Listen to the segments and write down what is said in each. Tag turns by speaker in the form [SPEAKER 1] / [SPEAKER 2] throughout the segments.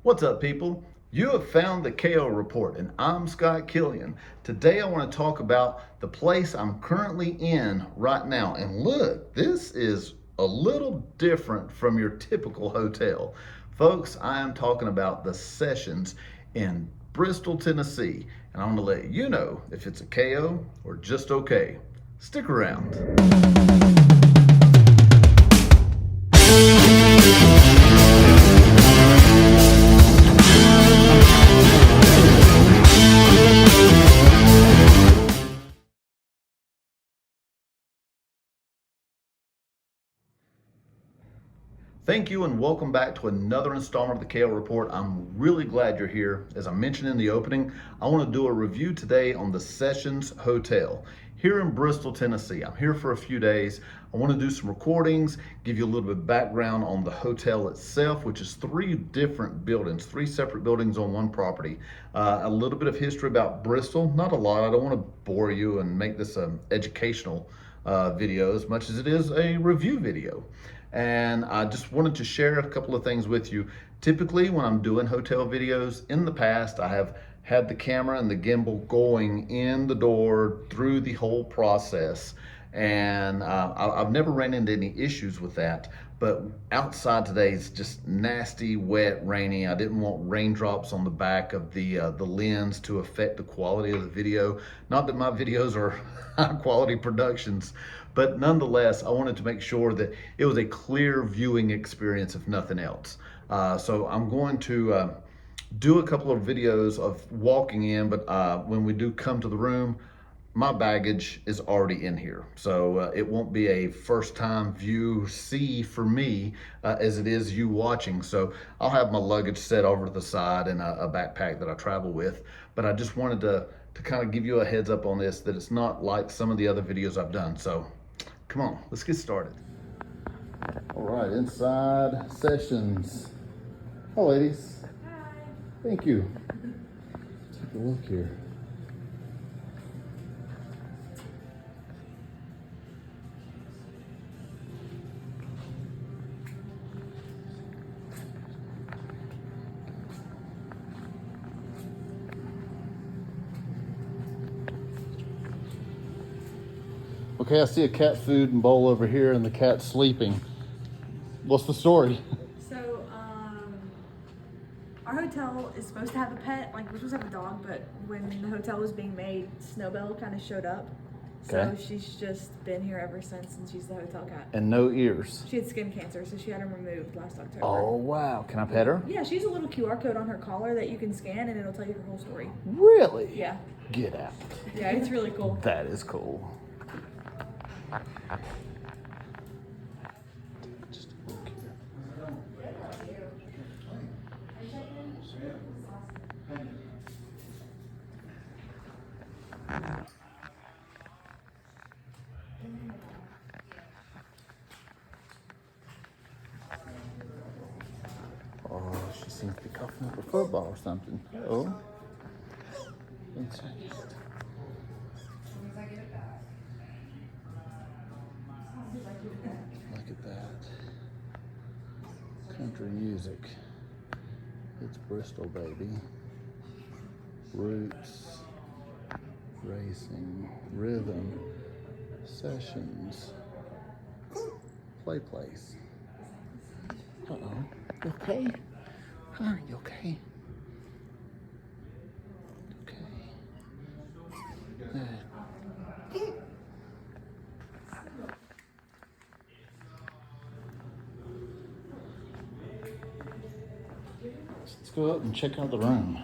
[SPEAKER 1] What's up, people? You have found the KO Report, and I'm Scott Killian. Today, I want to talk about the place I'm currently in right now. And look, this is a little different from your typical hotel. Folks, I am talking about the Sessions in Bristol, Tennessee. And I'm going to let you know if it's a KO or just okay. Stick around. Thank you and welcome back to another installment of the KO Report. I'm really glad you're here. As I mentioned in the opening, I want to do a review today on the Sessions Hotel here in Bristol, Tennessee. I'm here for a few days. I want to do some recordings, give you a little bit of background on the hotel itself, which is three different buildings, three separate buildings on one property. A little bit of history about Bristol, not a lot. I don't want to bore you and make this an educational video as much as it is a review video. And I just wanted to share a couple of things with you. Typically, when I'm doing hotel videos in the past, I have had the camera and the gimbal going in the door through the whole process. And I've never ran into any issues with that. But outside today is just nasty, wet, rainy. I didn't want raindrops on the back of the lens to affect the quality of the video. Not that my videos are high quality productions, but nonetheless, I wanted to make sure that it was a clear viewing experience, if nothing else. So I'm going to do a couple of videos of walking in, but when we do come to the room, my baggage is already in here. So it won't be a first time view see for me as it is you watching. So I'll have my luggage set over to the side and a backpack that I travel with. But I just wanted to kind of give you a heads up on this, that it's not like some of the other videos I've done. So come on, let's get started. All right, inside Sessions. Hi, ladies.
[SPEAKER 2] Hi.
[SPEAKER 1] Thank you. Take a look here. Okay, I see a cat food and bowl over here and the cat's sleeping. What's the story?
[SPEAKER 2] So, our hotel is supposed to have a pet. Like, we're supposed to have a dog, but when the hotel was being made, Snowbell kind of showed up. So
[SPEAKER 1] Okay.
[SPEAKER 2] she's just been here ever since, and she's the hotel cat.
[SPEAKER 1] And no ears.
[SPEAKER 2] She had skin cancer, so she had them removed last October.
[SPEAKER 1] Oh, wow. Can I pet her?
[SPEAKER 2] Yeah, she's a little QR code on her collar that you can scan, and it'll tell you her whole story.
[SPEAKER 1] Really?
[SPEAKER 2] Yeah.
[SPEAKER 1] Get out.
[SPEAKER 2] Yeah, it's really cool.
[SPEAKER 1] That is cool. Just a look here. Oh, she seems to be coughing up a football or something. Oh. Inside. Look at that. Country music. It's Bristol, baby. Roots. Racing. Rhythm. Sessions. Play place. Uh-oh. You okay? Huh? You okay? Okay. Good. Let's go up and check out the room.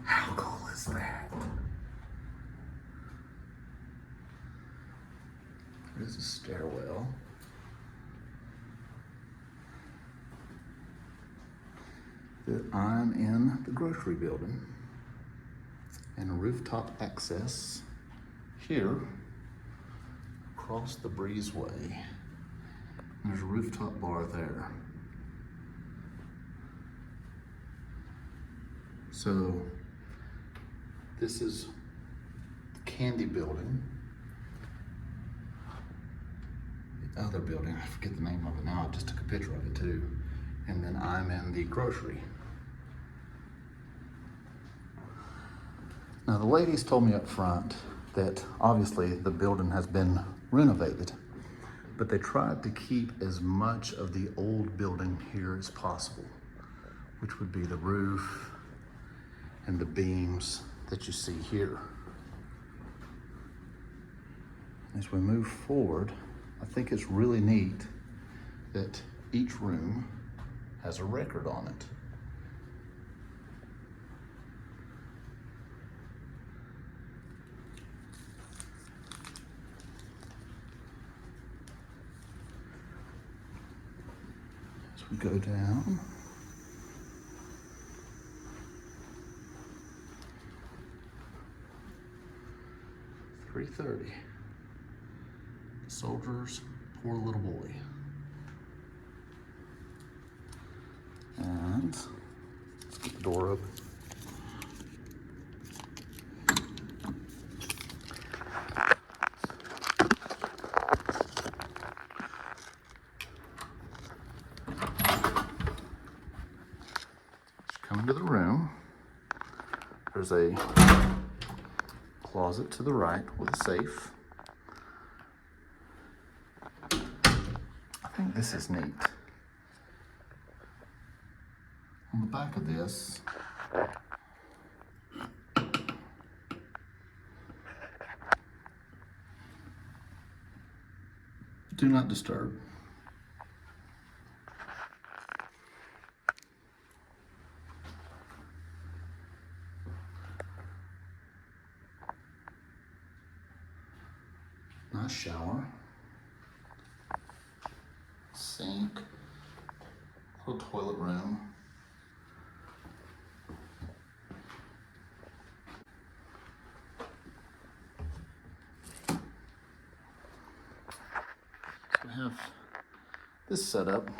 [SPEAKER 1] How cool is that? There's a stairwell. I'm in the grocery building and rooftop access here across the breezeway. There's a rooftop bar there. So this is the candy building. The other building, I forget the name of it now, I just took a picture of it too. And then I'm in the grocery. Now the ladies told me up front that obviously the building has been renovated, but they tried to keep as much of the old building here as possible, which would be the roof and the beams that you see here. As we move forward, I think it's really neat that each room has a record on it. As we go down, .330. Soldier's Poor Little Boy. And let's get the door open. Just come into the room. There's a closet to the right with a safe. I think this is neat. On the back of this, do not disturb. Nice shower, sink, little toilet room. So we have this setup,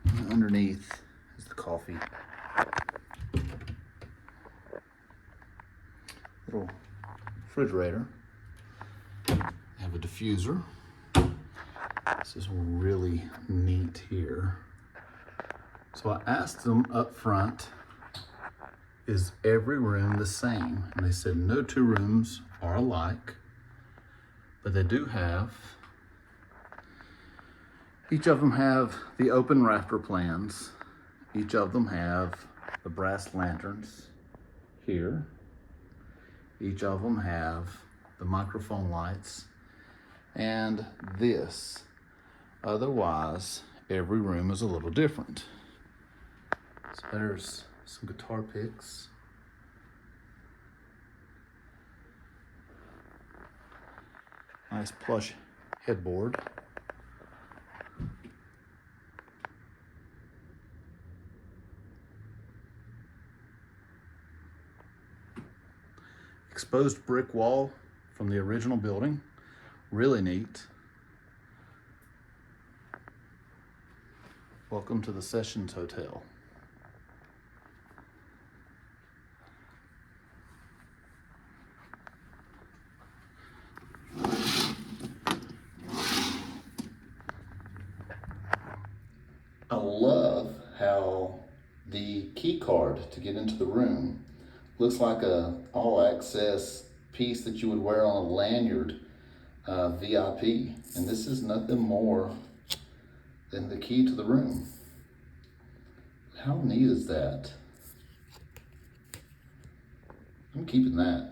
[SPEAKER 1] and underneath is the coffee. Little refrigerator. Have a diffuser. This is really neat here. So I asked them up front, is every room the same? And they said no two rooms are alike, but they do have, each of them have the open rafter plans. Each of them have the brass lanterns here. Each of them have the microphone lights and this. Otherwise, every room is a little different. So there's some guitar picks. Nice plush headboard. Exposed brick wall from the original building. Really neat. Welcome to the Sessions Hotel. I love how the key card to get into the room looks like a all-access piece that you would wear on a lanyard, VIP. And this is nothing more than the key to the room. How neat is that? I'm keeping that.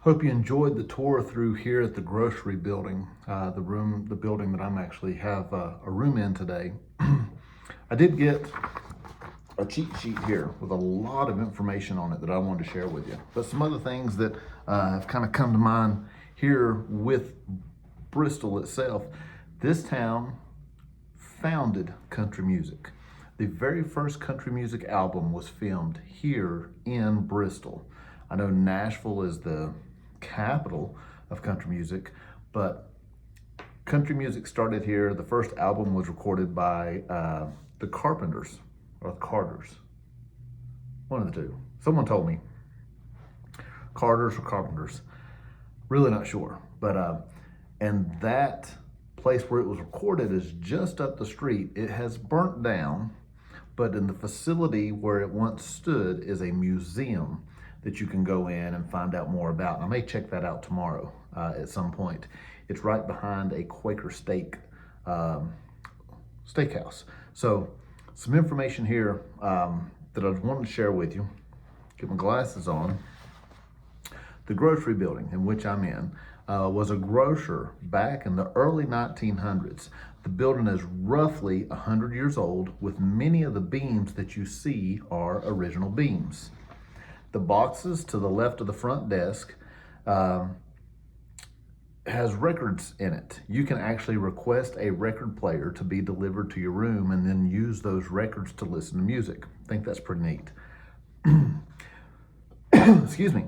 [SPEAKER 1] Hope you enjoyed the tour through here at the grocery building, the building that I'm actually have a room in today. I did get a cheat sheet here with a lot of information on it that I wanted to share with you. But some other things that have kind of come to mind here with Bristol itself. This town founded country music. The very first country music album was filmed here in Bristol. I know Nashville is the capital of country music, but country music started here. The first album was recorded by the Carpenters or the Carters, one of the two. Someone told me Carters or Carpenters, really not sure. But and that place where it was recorded is just up the street. It has burnt down, but in the facility where it once stood is a museum that you can go in and find out more about. And I may check that out tomorrow at some point. It's right behind a Quaker steakhouse. So some information here that I wanted to share with you. Get my glasses on. The grocery building in which I'm in was a grocer back in the early 1900s. The building is roughly 100 years old, with many of the beams that you see are original beams. The boxes to the left of the front desk has records in it. You can actually request a record player to be delivered to your room and then use those records to listen to music. I think that's pretty neat. Excuse me.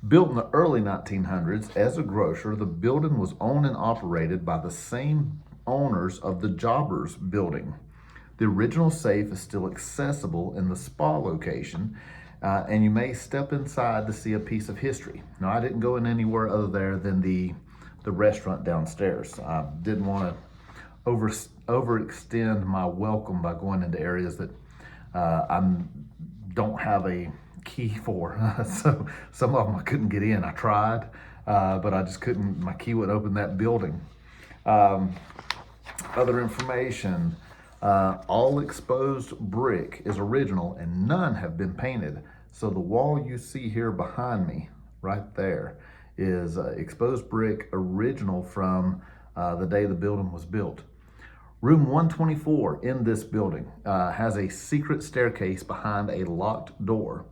[SPEAKER 1] Built in the early 1900s as a grocer, the building was owned and operated by the same owners of the Jobbers building. The original safe is still accessible in the spa location, and you may step inside to see a piece of history. Now, I didn't go in anywhere other there than the restaurant downstairs. I didn't want to overextend my welcome by going into areas that I don't have a key for. So some of them I couldn't get in. I tried, but I just couldn't. My key would open that building. Other information. All exposed brick is original and none have been painted. So the wall you see here behind me, right there, is exposed brick, original from the day the building was built. Room 124 in this building has a secret staircase behind a locked door.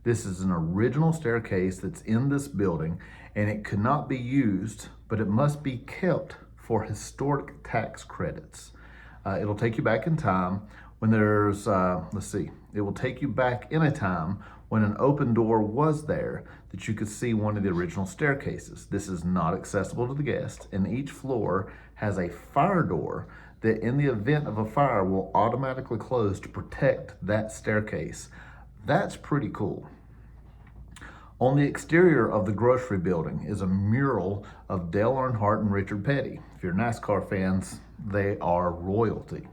[SPEAKER 1] This is an original staircase that's in this building, and it could not be used, but it must be kept for historic tax credits. It'll take you back in time when there's, it will take you back in a time when an open door was there that you could see one of the original staircases. This is not accessible to the guests, and each floor has a fire door that in the event of a fire will automatically close to protect that staircase. That's pretty cool. On the exterior of the grocery building is a mural of Dale Earnhardt and Richard Petty. If you're NASCAR fans, they are royalty.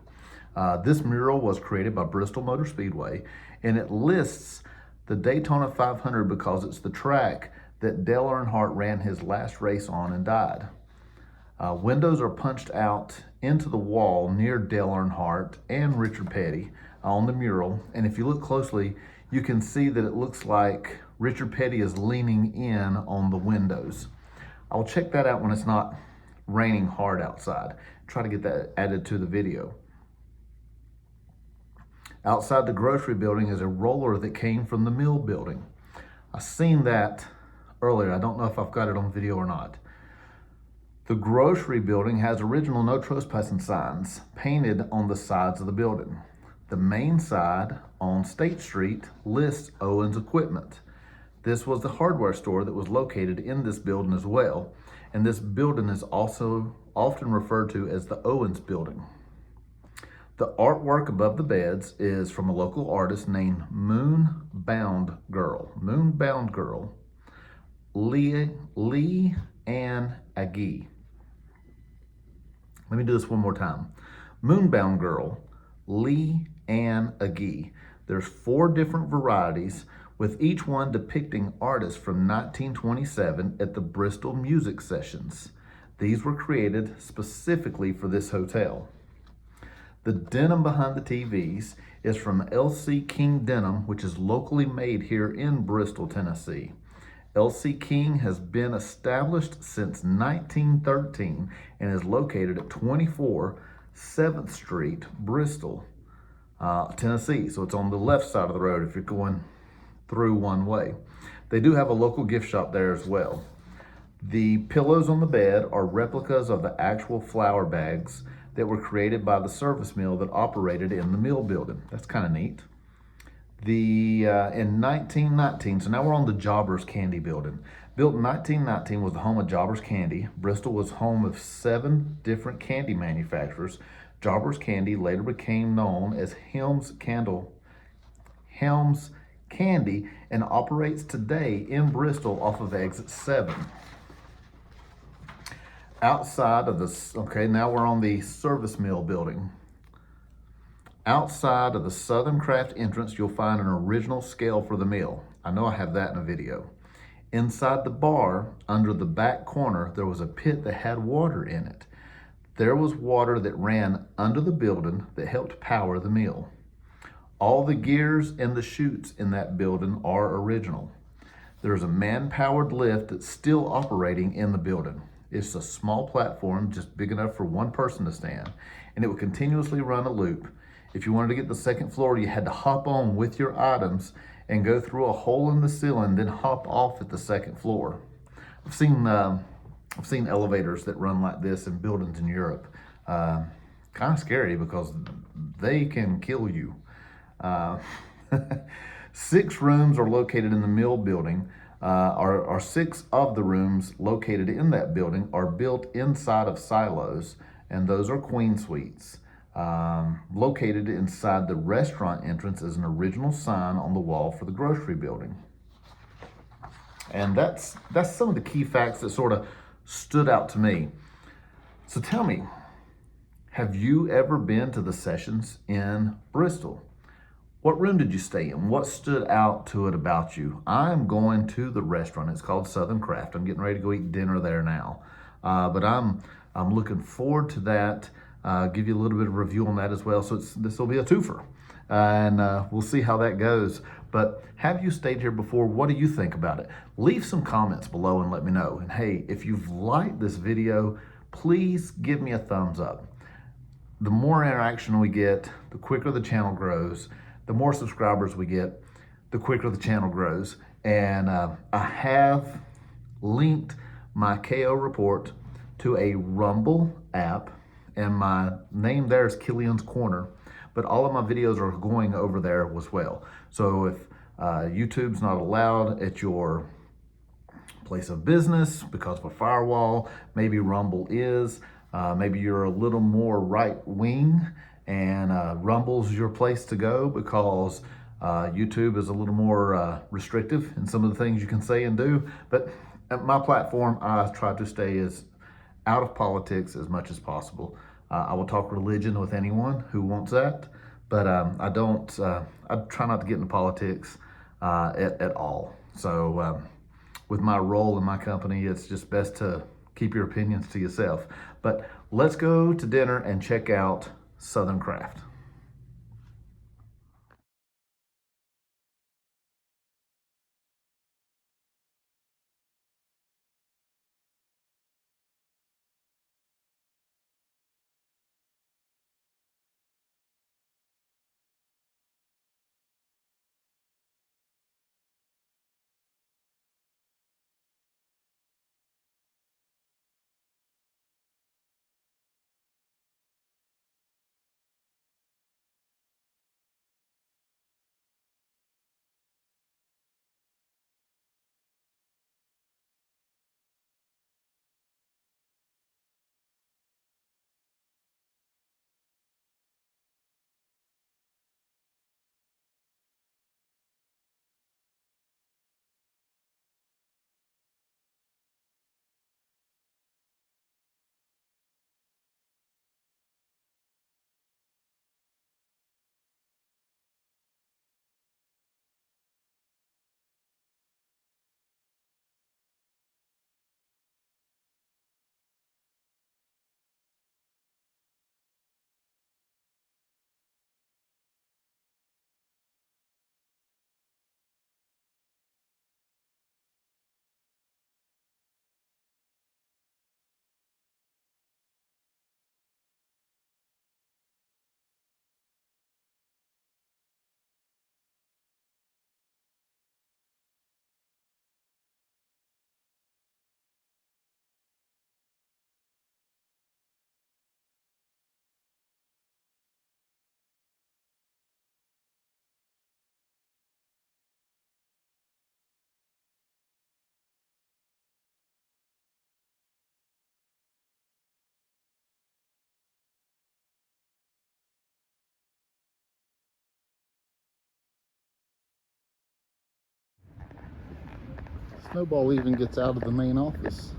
[SPEAKER 1] This mural was created by Bristol Motor Speedway, and it lists the Daytona 500 because it's the track that Dale Earnhardt ran his last race on and died. Windows are punched out into the wall near Dale Earnhardt and Richard Petty on the mural, and if you look closely, you can see that it looks like Richard Petty is leaning in on the windows. I'll check that out when it's not raining hard outside. Try to get that added to the video. Outside the grocery building is a roller that came from the mill building. I seen that earlier. I don't know if I've got it on video or not. The grocery building has original no trespassing signs painted on the sides of the building. The main side on State Street lists Owens Equipment. This was the hardware store that was located in this building as well, and this building is also often referred to as the Owens Building. The artwork above the beds is from a local artist named Moonbound Girl, Lee Ann Agee. Let me do this one more time. Moonbound Girl, Lee Ann Agee. There's 4 different varieties, with each one depicting artists from 1927 at the Bristol Music Sessions. These were created specifically for this hotel. The denim behind the TVs is from L.C. King Denim, which is locally made here in Bristol, Tennessee. LC King has been established since 1913 and is located at 24 7th Street, Bristol, Tennessee. So it's on the left side of the road if you're going through one way. They do have a local gift shop there as well. The pillows on the bed are replicas of the actual flour bags that were created by the service mill that operated in the mill building. That's kind of neat. In 1919, so now we're on the Jobbers Candy building. Built in 1919, was the home of Jobbers Candy. Bristol was home of 7 different candy manufacturers. Jobbers Candy later became known as Helms Candy, and operates today in Bristol off of exit 7. Outside of the, okay, now we're on the service mill building. Outside of the Southern Craft entrance, you'll find an original scale for the mill. I know I have that in a video. Inside the bar, under the back corner, there was a pit that had water in it. There was water that ran under the building that helped power the mill. All the gears and the chutes in that building are original. There's a man-powered lift that's still operating in the building. It's a small platform, just big enough for one person to stand, and it would continuously run a loop. If you wanted to get the second floor, you had to hop on with your items and go through a hole in the ceiling, then hop off at the second floor. I've seen elevators that run like this in buildings in Europe. Kind of scary because they can kill you. 6 rooms are located in the mill building. 6 of the rooms located in that building are built inside of silos, and those are queen suites. Located inside the restaurant entrance is an original sign on the wall for the grocery building. And that's some of the key facts that sort of stood out to me. So tell me, have you ever been to the Sessions in Bristol? What room did you stay in? What stood out to it about you? I'm going to the restaurant. It's called Southern Craft. I'm getting ready to go eat dinner there now. But I'm looking forward to that. Give you a little bit of review on that as well. So this will be a twofer. And we'll see how that goes. But have you stayed here before? What do you think about it? Leave some comments below and let me know. And hey, if you've liked this video, please give me a thumbs up. The more interaction we get, the quicker the channel grows. The more subscribers we get, the quicker the channel grows. And I have linked my KO report to a Rumble app, and my name there is Killian's Corner, but all of my videos are going over there as well. So if YouTube's not allowed at your place of business because of a firewall, maybe Rumble is. Maybe you're a little more right wing and Rumble's your place to go because YouTube is a little more restrictive in some of the things you can say and do. But at my platform, I try to stay as out of politics as much as possible. I will talk religion with anyone who wants that, but I try not to get into politics at all. So with my role in my company, it's just best to keep your opinions to yourself. But let's go to dinner and check out Southern Craft. Snowball even gets out of the main office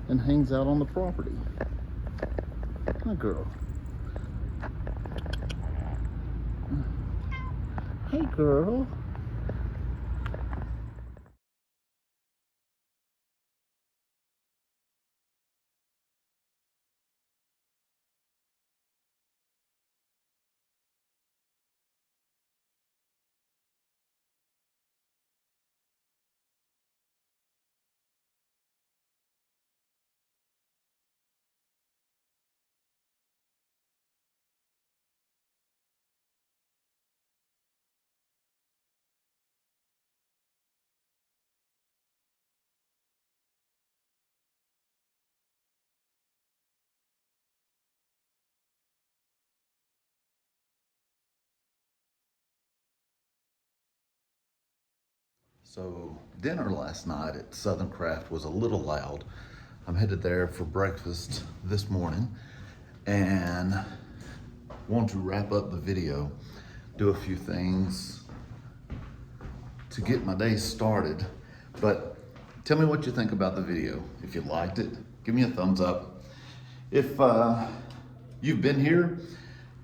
[SPEAKER 1] and hangs out on the property. Hi, girl. Hey, girl. So dinner last night at Southern Craft was a little loud. I'm headed there for breakfast this morning and want to wrap up the video, do a few things to get my day started. But tell me what you think about the video. If you liked it, give me a thumbs up. If you've been here,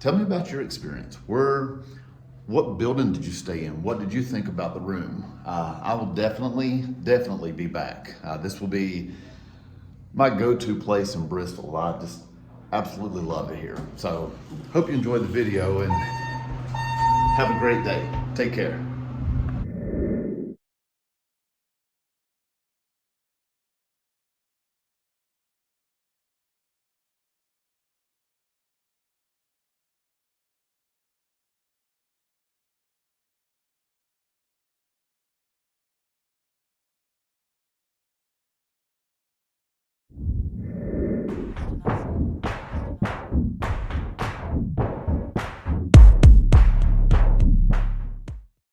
[SPEAKER 1] tell me about your experience. What building did you stay in? What did you think about the room? I will definitely be back. This will be my go-to place in Bristol. I just absolutely love it here. So hope you enjoyed the video and have a great day. Take care.